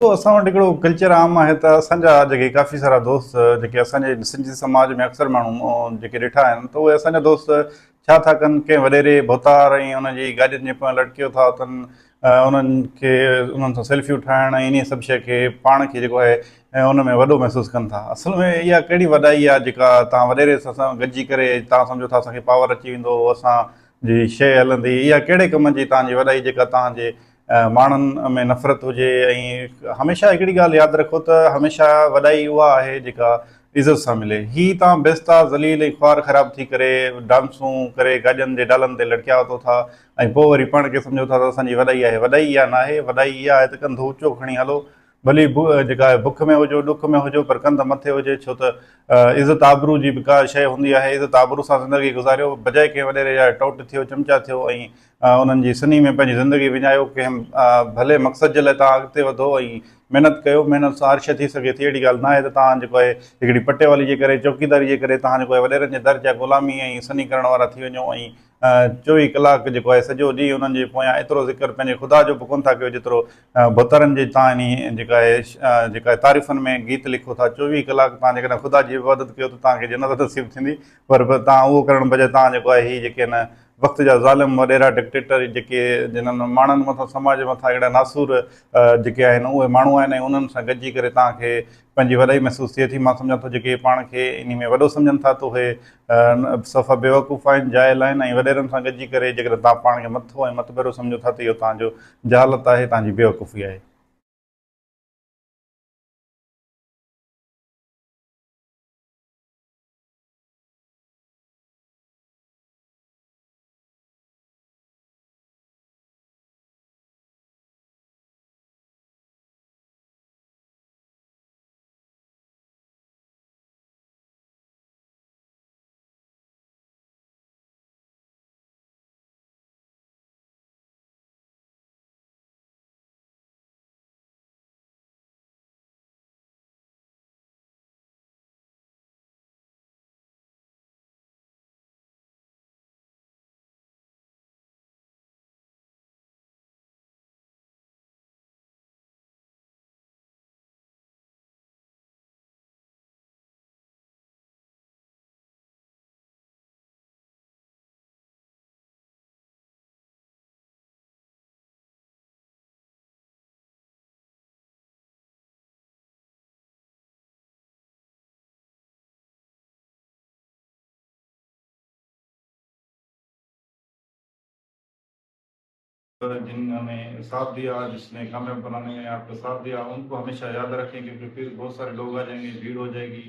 तो असां वटि हिकिड़ो कल्चर आम आहे त असांजा जेके काफ़ी सारा दोस्त जेके असांजे सिंधी समाज में अक्सर माण्हू जेके ॾिठा आहिनि त उहे असांजा दोस्त छा था कनि कंहिं वॾेरे भुतार ऐं उनजी गाॾियुनि जे पोयां लटकियो था उथनि। उन्हनि खे उन्हनि सां सेल्फियूं ठाहिण ऐं इन सभु शइ खे पाण खे जेको आहे ऐं उन में वॾो महसूसु कनि था। असल में इहा कहिड़ी वॾाई आहे जेका तव्हां वॾेरे सां गॾिजी करे तव्हां सम्झो था असांखे पावर अची वेंदो, असांजी शइ हलंदी। इहा कहिड़े कम जी तव्हांजी वॾाई जेका तव्हांजे माण्हुनि में नफ़रत हुजे। ऐं हमेशह हिकिड़ी ॻाल्हि यादि रखो त हमेशह वॾाई उहा आहे जेका इज़त सां मिले। ही तव्हां बेस्ता ज़लील ऐं ख्वार ख़राब थी करे डांसूं करे गाॾियुनि जे डालनि ते लटकिया वठो था ऐं पोइ वरी पाण खे सम्झो था त असांजी वॾाई आहे। वॾाई इहा न आहे, वॾाई इहा आहे त कंधो ऊचो खणी हलो, भली जेका आहे बुख में हुजो ॾुख में हुजो, पर कंध मथे हुजे। छो त इज़त आबरू जी बि का शइ हूंदी आहे। इज़त आबरू सां ज़िंदगी गुज़ारियो, बजाए कंहिं वॾेरे जा टोट थियो चमचा थियो ऐं उन्हनि जी सनी में पंहिंजी ज़िंदगी विञायो। कंहिं भले मक़सद जे लाइ तव्हां अॻिते वधो ऐं महिनत कयो, महिनत सां अर्श थी सघे थी। अहिड़ी ॻाल्हि न आहे त तव्हां जेको आहे हिकिड़ी पटेवाली जे करे चौकीदारी जे करे तव्हां जेको आहे वॾेरनि जे दर जा ग़ुलामी ऐं सनी करण वारा थी वञो ऐं 24 कलाक जेको आहे सॼो ॾींहुं उन्हनि जे पोयां एतिरो ज़िक्र पंहिंजे ख़ुदा जो बि कोन था कयो जेतिरो भुतरनि जे तव्हां इन जेका आहे तारीफ़ुनि में गीत लिखो था। 24 कलाक तव्हां जेकॾहिं ख़ुदा जी इबादत कयो त तव्हांखे जन्नत नसीब थींदी। पर तव्हां उहो करण बजाए तव्हां जेको आहे हीअ जेके आहिनि वक़्त जा ज़ालिम वॾेरा डिक्टेटर जेके जिन्हनि माण्हुनि मथां समाज मथां अहिड़ा नासूर जेके आहिनि उहे माण्हू आहिनि ऐं उन्हनि सां गॾिजी करे तव्हांखे पंहिंजी वॾाई महसूसु थिए थी। मां सम्झां थो जेके पाण खे इन में वॾो सम्झनि था त उहे सफ़ा बेवकूफ़ आहिनि, जाइल आहिनि। ऐं वॾेरनि सां गॾिजी करे जेकॾहिं तव्हां पाण खे मथो ऐं मतबरो सम्झो था त इहो तव्हांजो जहालत आहे, तव्हांजी बेवकूफ़ी आहे। जिन्होंने साथ दिया, जिसने कामयाब बनाने में आपका साथ दिया, उनको हमेशा याद रखें, क्योंकि फिर बहुत सारे लोग आ जाएंगे, भीड़ हो जाएगी।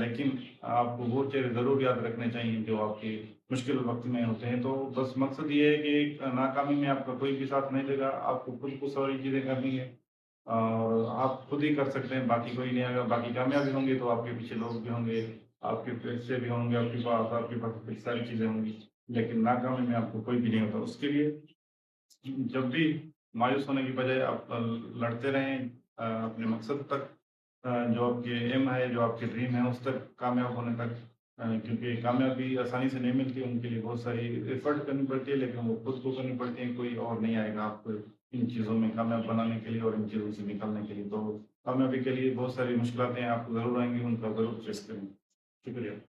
लेकिन आपको वो चेहरे ज़रूर याद रखने चाहिए जो आपके मुश्किल वक्त में होते हैं। तो बस मकसद ये है कि नाकामी में आपका कोई भी साथ नहीं देगा, आपको खुद को सारी चीज़ें करनी है और आप खुद ही कर सकते हैं, बाकी कोई नहीं आएगा। बाकी कामयाबी होंगे तो आपके पीछे लोग भी होंगे, आपके पैसे भी होंगे, आपके पास बहुत सारी चीज़ें होंगी। लेकिन नाकामी में आपको कोई भी नहीं होता। उसके लिए जब भी मायूस होने की बजाय आप लड़ते रहें अपने मकसद तक, जो आपके एम है, जो आपके ड्रीम है, उस तक कामयाब होने तक। क्योंकि कामयाबी आसानी से नहीं मिलती, उनके लिए बहुत सारी एफर्ट करनी पड़ती है, लेकिन वो खुद को करनी पड़ती है। कोई और नहीं आएगा आपको इन चीज़ों में कामयाब बनाने के लिए और इन चीज़ों से निकलने के लिए। तो कामयाबी के लिए बहुत सारी मुश्किलें आपको ज़रूर आएंगी, उनका ज़रूर फेस करें। शुक्रिया।